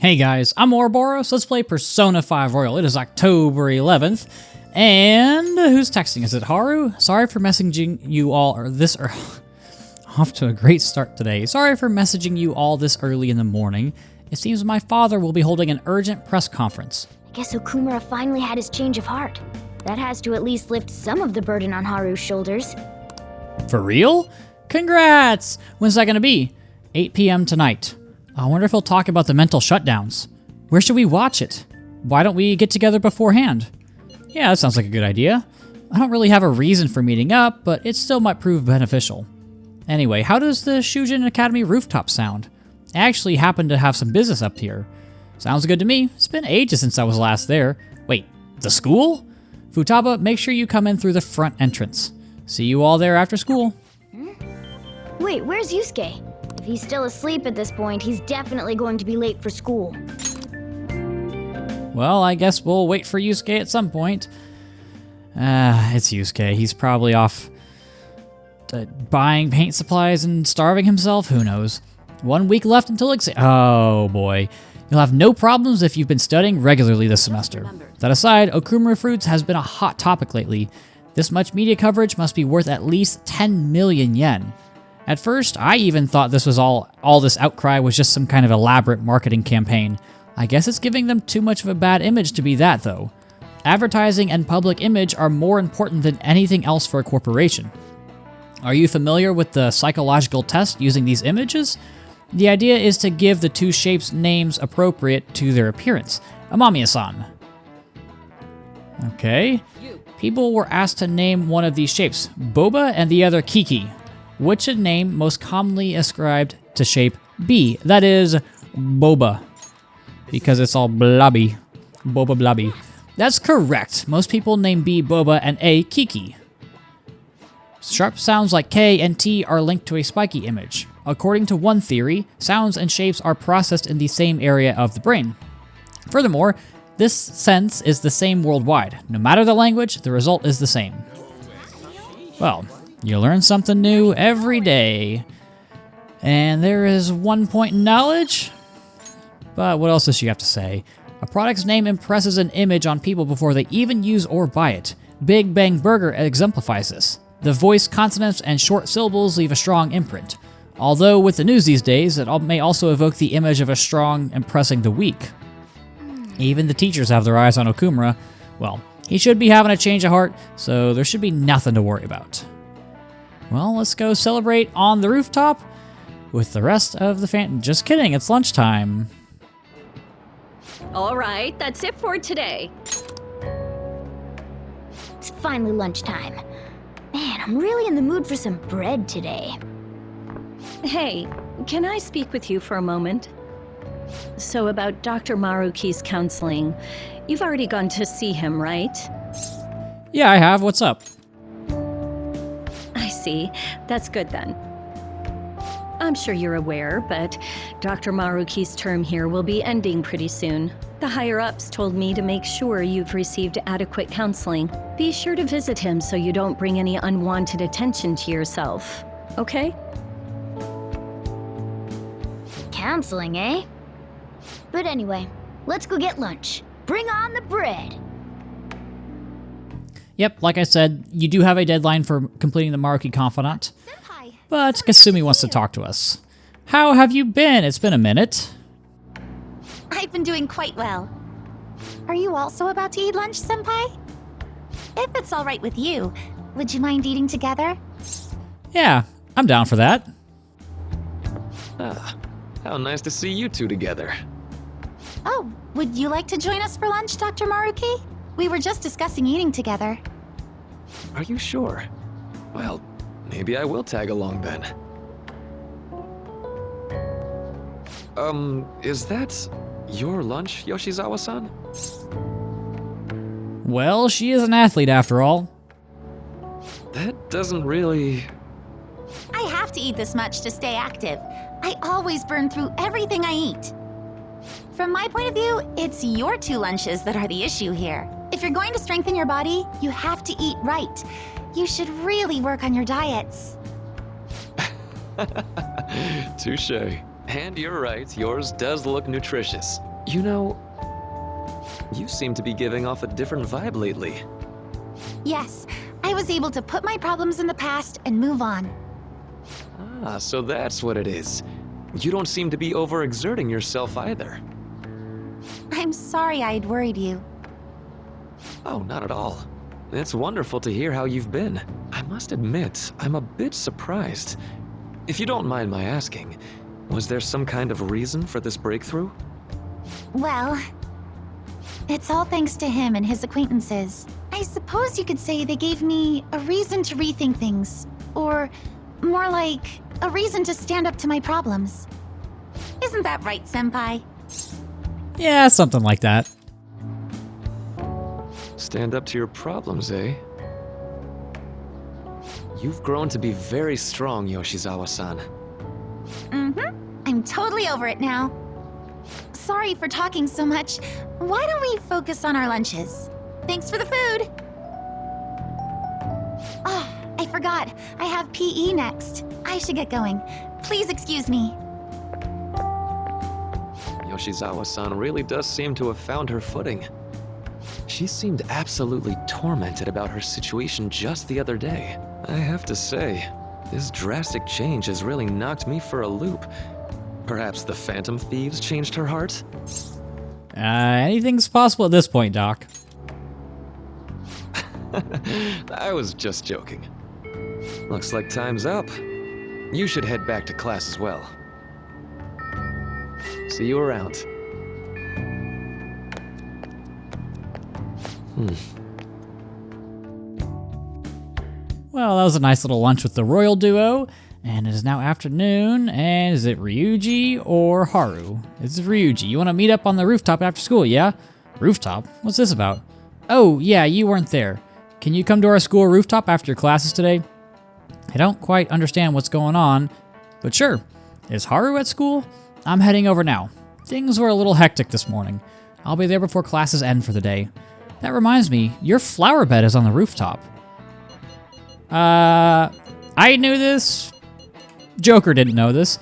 Hey guys, I'm Ouroboros. Let's play Persona 5 Royal. It is October 11th, and who's texting? Is it Haru? Sorry for messaging you all, off to a great start today. Sorry for messaging you all this early in the morning. It seems my father will be holding an urgent press conference. I guess Okumura finally had his change of heart. That has to at least lift some of the burden on Haru's shoulders. For real? Congrats! When's that gonna be? 8 p.m. tonight. I wonder if he'll talk about the mental shutdowns. Where should we watch it? Why don't we get together beforehand? Yeah, that sounds like a good idea. I don't really have a reason for meeting up, but it still might prove beneficial. Anyway, how does the Shujin Academy rooftop sound? I actually happen to have some business up here. Sounds good to me. It's been ages since I was last there. Wait, the school? Futaba, make sure you come in through the front entrance. See you all there after school. Wait, where's Yusuke? If he's still asleep at this point, he's definitely going to be late for school. Well, I guess we'll wait for Yusuke at some point. It's Yusuke. He's probably off buying paint supplies and starving himself. Who knows? 1 week left until exam. Oh boy. You'll have no problems if you've been studying regularly this semester. That aside, Okumura Fruits has been a hot topic lately. This much media coverage must be worth at least 10 million yen. At first, I even thought this was all this outcry was just some kind of elaborate marketing campaign. I guess it's giving them too much of a bad image to be that, though. Advertising and public image are more important than anything else for a corporation. Are you familiar with the psychological test using these images? The idea is to give the two shapes names appropriate to their appearance. Amamiya-san. Okay. People were asked to name one of these shapes, Boba and the other Kiki. Which a name most commonly ascribed to shape B? That is Boba. Because it's all blobby. Boba blobby. That's correct. Most people name B Boba and A Kiki. Sharp sounds like K and T are linked to a spiky image. According to one theory, sounds and shapes are processed in the same area of the brain. Furthermore, this sense is the same worldwide. No matter the language, the result is the same. Well, you learn something new every day. And there is 1 point in knowledge. But what else does she have to say? A product's name impresses an image on people before they even use or buy it. Big Bang Burger exemplifies this. The voice, consonants, and short syllables leave a strong imprint. Although with the news these days, it may also evoke the image of a strong impressing the weak. Even the teachers have their eyes on Okumura. Well, he should be having a change of heart, so there should be nothing to worry about. Well, let's go celebrate on the rooftop with the rest of the fan. Just kidding, it's lunchtime. All right, that's it for today. It's finally lunchtime. Man, I'm really in the mood for some bread today. Hey, can I speak with you for a moment? So about Dr. Maruki's counseling, you've already gone to see him, right? Yeah, I have. What's up? I see. That's good then. I'm sure you're aware, but Dr. Maruki's term here will be ending pretty soon. The higher-ups told me to make sure you've received adequate counseling. Be sure to visit him so you don't bring any unwanted attention to yourself, okay? Counseling, eh? But anyway, let's go get lunch. Bring on the bread! Yep, like I said, you do have a deadline for completing the Maruki Confidant. Senpai! But Kasumi wants to talk to us. How have you been? It's been a minute. I've been doing quite well. Are you also about to eat lunch, Senpai? If it's all right with you, would you mind eating together? Yeah, I'm down for that. Ah, how nice to see you two together. Oh, would you like to join us for lunch, Dr. Maruki? We were just discussing eating together. Are you sure? Well, maybe I will tag along then. Is that your lunch, Yoshizawa-san? Well, she is an athlete after all. That doesn't really... I have to eat this much to stay active. I always burn through everything I eat. From my point of view, it's your two lunches that are the issue here. If you're going to strengthen your body, you have to eat right. You should really work on your diets. Touche. And you're right, yours does look nutritious. You know, you seem to be giving off a different vibe lately. Yes, I was able to put my problems in the past and move on. Ah, so that's what it is. You don't seem to be overexerting yourself either. I'm sorry I'd worried you. Oh, not at all. It's wonderful to hear how you've been. I must admit, I'm a bit surprised. If you don't mind my asking, was there some kind of reason for this breakthrough? Well, it's all thanks to him and his acquaintances. I suppose you could say they gave me a reason to rethink things. Or more like, a reason to stand up to my problems. Isn't that right, Senpai? Yeah, something like that. Stand up to your problems, eh? You've grown to be very strong, Yoshizawa-san. Mm-hmm. I'm totally over it now. Sorry for talking so much. Why don't we focus on our lunches? Thanks for the food! Oh, I forgot. I have PE next. I should get going. Please excuse me. Yoshizawa-san really does seem to have found her footing. She seemed absolutely tormented about her situation just the other day. I have to say, this drastic change has really knocked me for a loop. Perhaps the Phantom Thieves changed her heart? Anything's possible at this point, Doc. I was just joking. Looks like time's up. You should head back to class as well. See you around. Well, that was a nice little lunch with the royal duo, and it is now afternoon, and is it Ryuji or Haru? It's Ryuji. You want to meet up on the rooftop after school, yeah? Rooftop? What's this about? Oh, yeah, you weren't there. Can you come to our school rooftop after your classes today? I don't quite understand what's going on, but sure. Is Haru at school? I'm heading over now. Things were a little hectic this morning. I'll be there before classes end for the day. That reminds me, your flower bed is on the rooftop. I knew this. Joker didn't know this.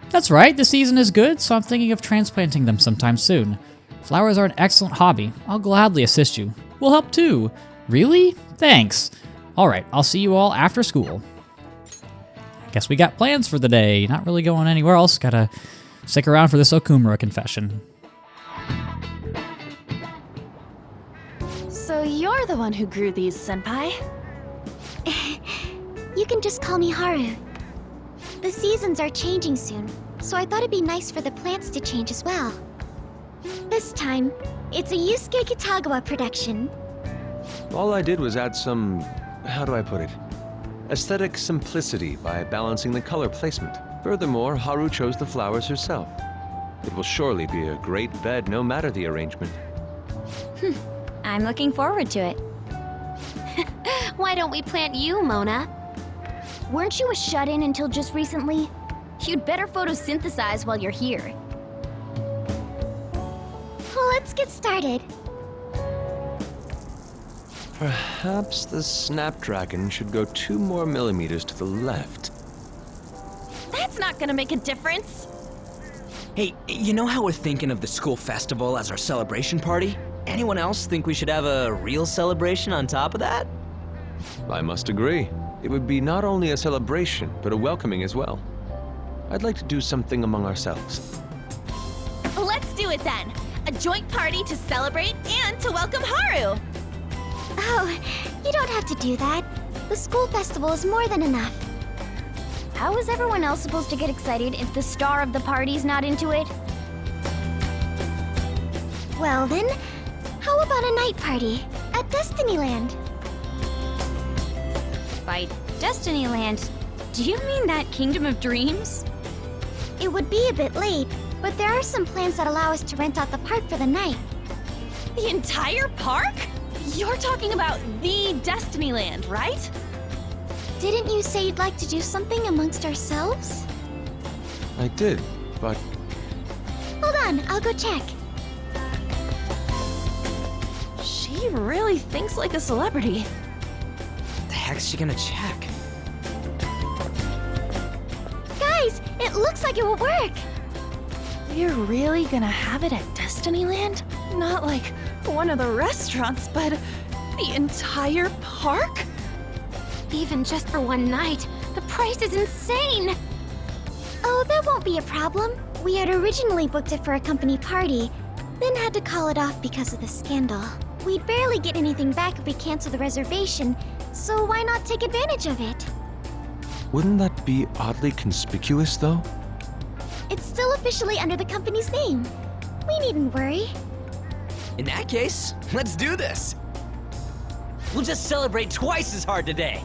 That's right, the season is good, so I'm thinking of transplanting them sometime soon. Flowers are an excellent hobby. I'll gladly assist you. We'll help too. Really? Thanks. Alright, I'll see you all after school. Guess we got plans for the day. Not really going anywhere else. Gotta stick around for this Okumura confession. So you're the one who grew these, Senpai? You can just call me Haru. The seasons are changing soon, so I thought it'd be nice for the plants to change as well. This time, it's a Yusuke Kitagawa production. All I did was add some, how do I put it, aesthetic simplicity by balancing the color placement. Furthermore, Haru chose the flowers herself. It will surely be a great bed no matter the arrangement. I'm looking forward to it. Why don't we plant you, Mona? Weren't you a shut-in until just recently? You'd better photosynthesize while you're here. Well, let's get started. Perhaps the Snapdragon should go 2 more millimeters to the left. That's not gonna make a difference. Hey, you know how we're thinking of the school festival as our celebration party? Anyone else think we should have a real celebration on top of that? I must agree. It would be not only a celebration, but a welcoming as well. I'd like to do something among ourselves. Let's do it then. A joint party to celebrate and to welcome Haru. Oh, you don't have to do that. The school festival is more than enough. How is everyone else supposed to get excited if the star of the party's not into it? Well then, how about a night party at Destinyland? By Destinyland, do you mean that Kingdom of Dreams? It would be a bit late, but there are some plans that allow us to rent out the park for the night. The entire park? You're talking about the Destinyland, right? Didn't you say you'd like to do something amongst ourselves? I did, but Hold on, I'll go check. She really thinks like a celebrity. The heck's she gonna check? Guys, it looks like it will work. You're really gonna have it at Destinyland? Not like one of the restaurants, but the entire park? Even just for one night, the price is insane! Oh, that won't be a problem. We had originally booked it for a company party, then had to call it off because of the scandal. We'd barely get anything back if we cancel the reservation, so why not take advantage of it? Wouldn't that be oddly conspicuous, though? It's still officially under the company's name. We needn't worry. In that case, let's do this. We'll just celebrate twice as hard today.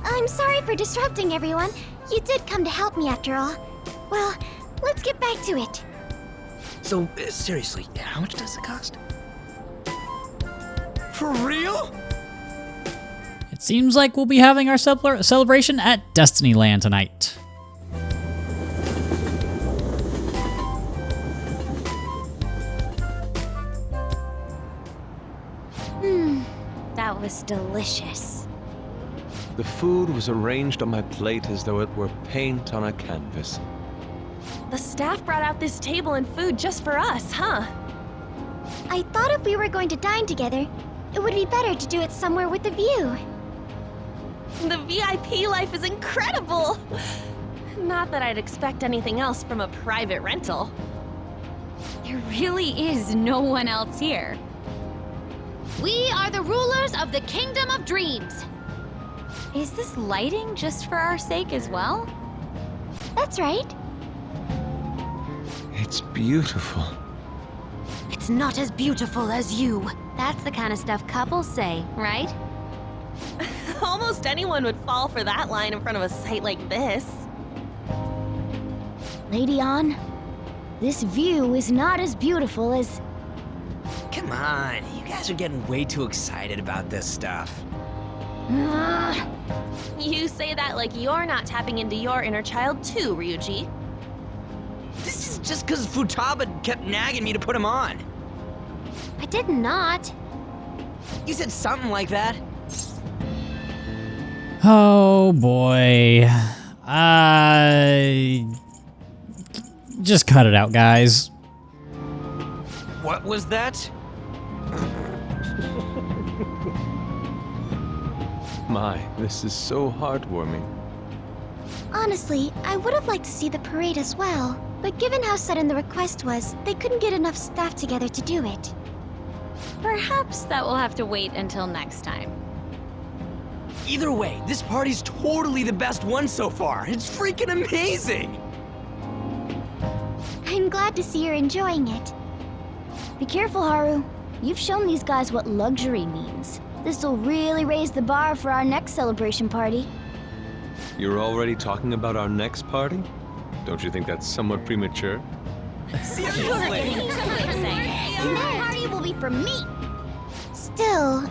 I'm sorry for disrupting everyone. You did come to help me after all. Well, let's get back to it. So, seriously, how much does it cost? For real? It seems like we'll be having our celebration at Destinyland tonight. That was delicious. The food was arranged on my plate as though it were paint on a canvas. The staff brought out this table and food just for us, huh? I thought if we were going to dine together, it would be better to do it somewhere with a view. The VIP life is incredible! Not that I'd expect anything else from a private rental. There really is no one else here. We are the rulers of the Kingdom of Dreams. Is this lighting just for our sake as well? That's right. It's beautiful. It's not as beautiful as you. That's the kind of stuff couples say, right? Almost anyone would fall for that line in front of a site like this. Lady Ann, this view is not as beautiful as... Come on, you guys are getting way too excited about this stuff. You say that like you're not tapping into your inner child too, Ryuji. This is just because Futaba kept nagging me to put him on. I did not. You said something like that. Oh boy. Just cut it out, guys. What was that? My, this is so heartwarming. Honestly, I would have liked to see the parade as well, but given how sudden the request was, they couldn't get enough staff together to do it. Perhaps that will have to wait until next time. Either way, this party's totally the best one so far. It's freaking amazing! I'm glad to see you're enjoying it. Be careful, Haru. You've shown these guys what luxury means. This'll really raise the bar for our next celebration party. You're already talking about our next party? Don't you think that's somewhat premature? That party will be for me! Still,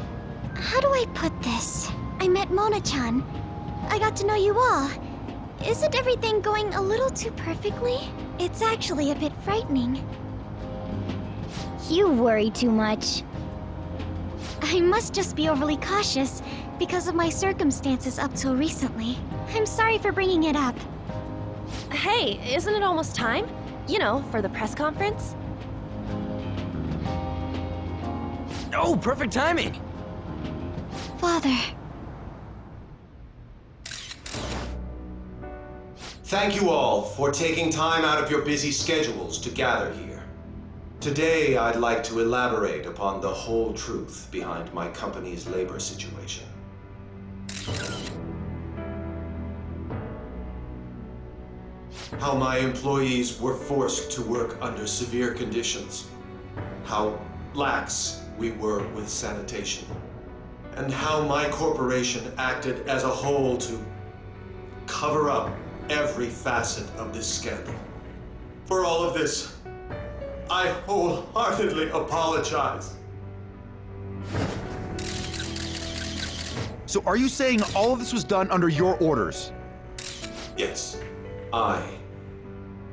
how do I put this? I met Mona-chan. I got to know you all. Isn't everything going a little too perfectly? It's actually a bit frightening. You worry too much. I must just be overly cautious because of my circumstances up till recently. I'm sorry for bringing it up. Hey, isn't it almost time? You know, for the press conference? Oh, perfect timing! Father. Thank you all for taking time out of your busy schedules to gather here. Today, I'd like to elaborate upon the whole truth behind my company's labor situation. How my employees were forced to work under severe conditions. How lax we were with sanitation. And how my corporation acted as a whole to cover up every facet of this scandal. For all of this, I wholeheartedly apologize. So are you saying all of this was done under your orders? Yes, I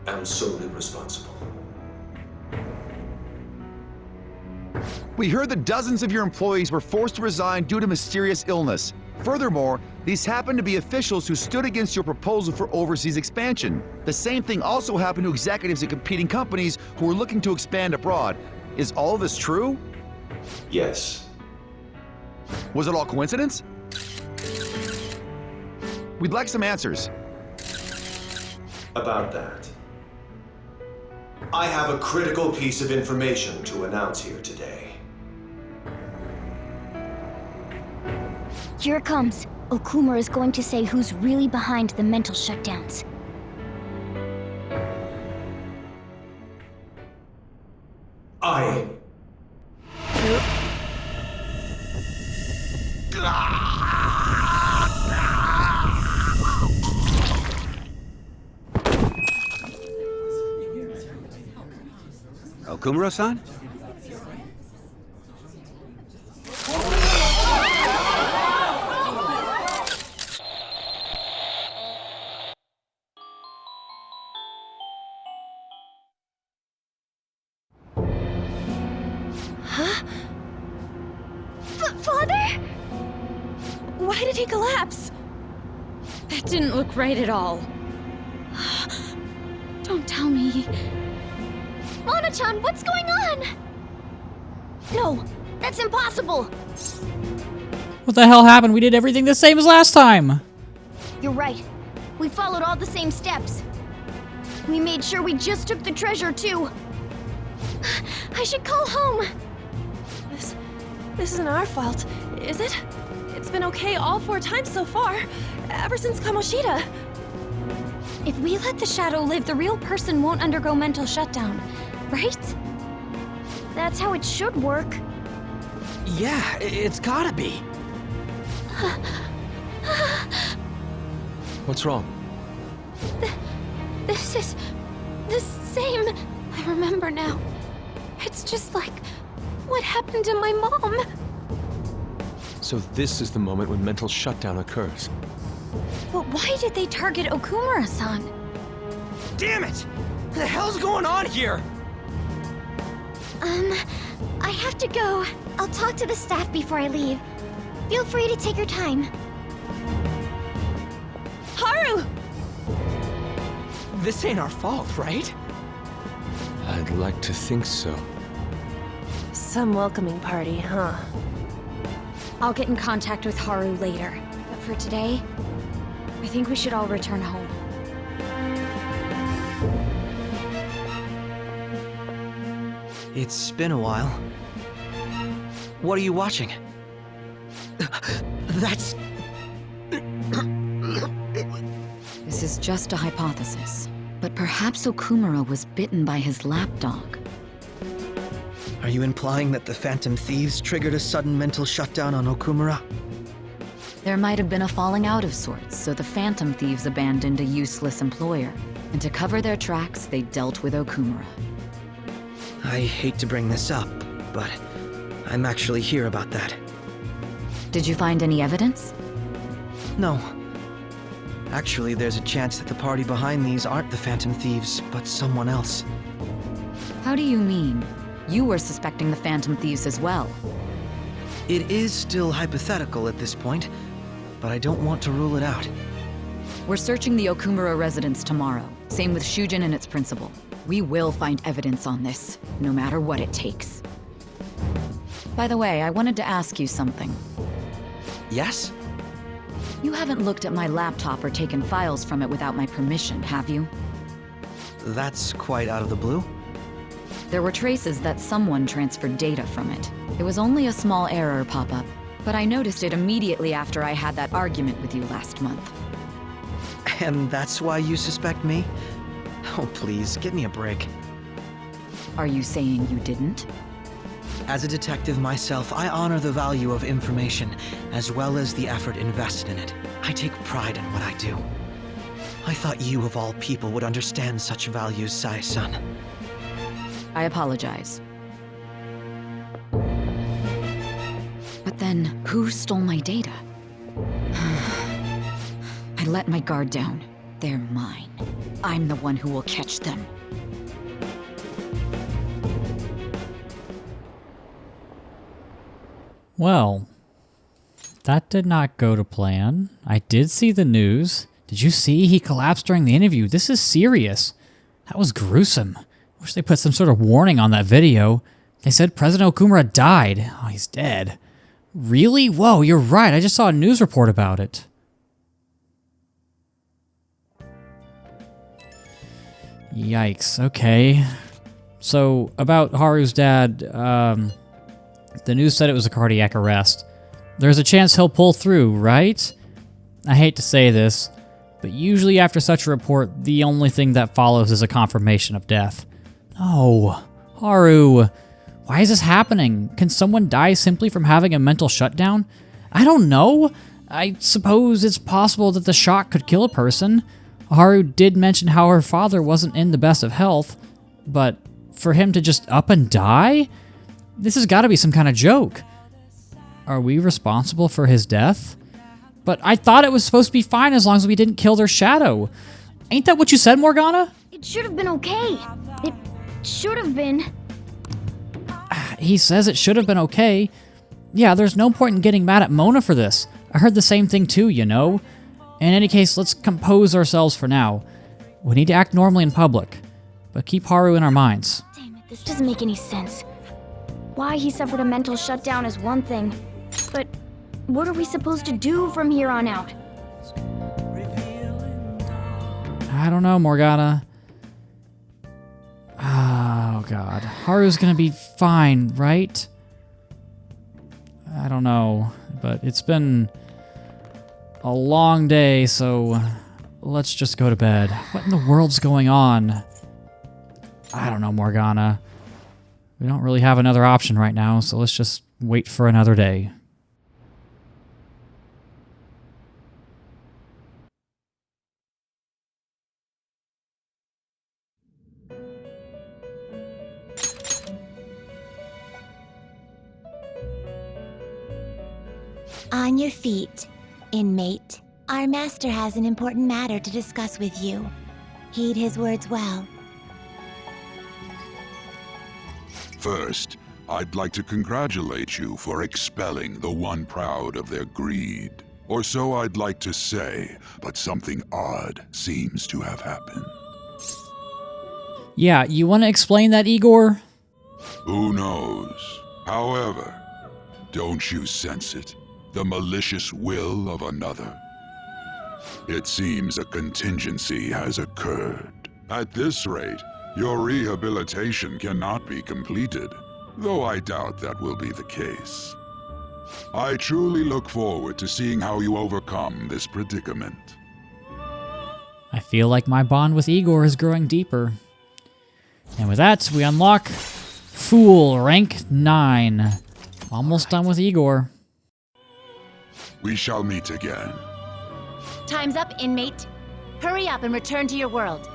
am solely responsible. We heard that dozens of your employees were forced to resign due to mysterious illness. Furthermore, these happen to be officials who stood against your proposal for overseas expansion. The same thing also happened to executives at competing companies who were looking to expand abroad. Is all of this true? Yes. Was it all coincidence? We'd like some answers. About that. I have a critical piece of information to announce here today. Here it comes. Okumura is going to say who's really behind the mental shutdowns. I... Okumura-san? Father? Why did he collapse? That didn't look right at all. Don't tell me. Mona-chan, what's going on? No, that's impossible. What the hell happened? We did everything the same as last time. You're right. We followed all the same steps. We made sure we just took the treasure, too. I should call home. This isn't our fault, is it? It's been okay all 4 times so far, ever since Kamoshida. If we let the shadow live, the real person won't undergo mental shutdown, right? That's how it should work. Yeah, it's gotta be. What's wrong? This is the same. I remember now. It's just like what happened to my mom. So this is the moment when mental shutdown occurs. But why did they target Okumura-san? Damn it! What the hell's going on here? I have to go. I'll talk to the staff before I leave. Feel free to take your time. Haru! This ain't our fault, right? I'd like to think so. Some welcoming party, huh? I'll get in contact with Haru later. But for today, I think we should all return home. It's been a while. What are you watching? That's... This is just a hypothesis, but perhaps Okumura was bitten by his lapdog. Are you implying that the Phantom Thieves triggered a sudden mental shutdown on Okumura? There might have been a falling out of sorts, so the Phantom Thieves abandoned a useless employer, and to cover their tracks, they dealt with Okumura. I hate to bring this up, but I'm actually here about that. Did you find any evidence? No. Actually, there's a chance that the party behind these aren't the Phantom Thieves, but someone else. How do you mean? You were suspecting the Phantom Thieves as well. It is still hypothetical at this point, but I don't want to rule it out. We're searching the Okumura residence tomorrow. Same with Shujin and its principal. We will find evidence on this, no matter what it takes. By the way, I wanted to ask you something. Yes? You haven't looked at my laptop or taken files from it without my permission, have you? That's quite out of the blue. There were traces that someone transferred data from it. It was only a small error pop-up, but I noticed it immediately after I had that argument with you last month. And that's why you suspect me? Oh, please, give me a break. Are you saying you didn't? As a detective myself, I honor the value of information, as well as the effort invested in it. I take pride in what I do. I thought you, of all people, would understand such values, Sae-san. I apologize. But then, who stole my data? I let my guard down. They're mine. I'm the one who will catch them. Well, That did not go to plan. I did see the news. Did you see he collapsed during the interview? This is serious. That was gruesome. Wish they put some sort of warning on that video. They said President Okumura died. Oh, he's dead. Really? Whoa, you're right. I just saw a news report about it. Yikes. Okay. So, about Haru's dad, the news said it was a cardiac arrest. There's a chance he'll pull through, right? I hate to say this, but usually after such a report, the only thing that follows is a confirmation of death. No. Haru, why is this happening? Can someone die simply from having a mental shutdown? I don't know. I suppose it's possible that the shock could kill a person. Haru did mention how her father wasn't in the best of health, but for him to just up and die? This has got to be some kind of joke. Are we responsible for his death? But I thought it was supposed to be fine as long as we didn't kill their shadow. Ain't that what you said, Morgana? It should have been okay. It should have been. He says it should have been okay. Yeah, there's no point in getting mad at Mona for this. I heard the same thing too, you know? In any case, let's compose ourselves for now. We need to act normally in public, but keep Haru in our minds. Damn it, this doesn't make any sense. Why he suffered a mental shutdown is one thing, but what are we supposed to do from here on out? I don't know, Morgana. Oh, God. Haru's gonna be fine, right? I don't know, but it's been a long day, so let's just go to bed. What in the world's going on? I don't know, Morgana. We don't really have another option right now, so let's just wait for another day. On your feet, inmate. Our master has an important matter to discuss with you. Heed his words well. First, I'd like to congratulate you for expelling the one proud of their greed. Or so I'd like to say, but something odd seems to have happened. Yeah, you want to explain that, Igor? Who knows? However, don't you sense it? The malicious will of another? It seems a contingency has occurred. At this rate, your rehabilitation cannot be completed, though I doubt that will be the case. I truly look forward to seeing how you overcome this predicament. I feel like my bond with Igor is growing deeper. And with that, we unlock Fool, rank 9. Almost done with Igor. We shall meet again. Time's up, inmate. Hurry up and return to your world.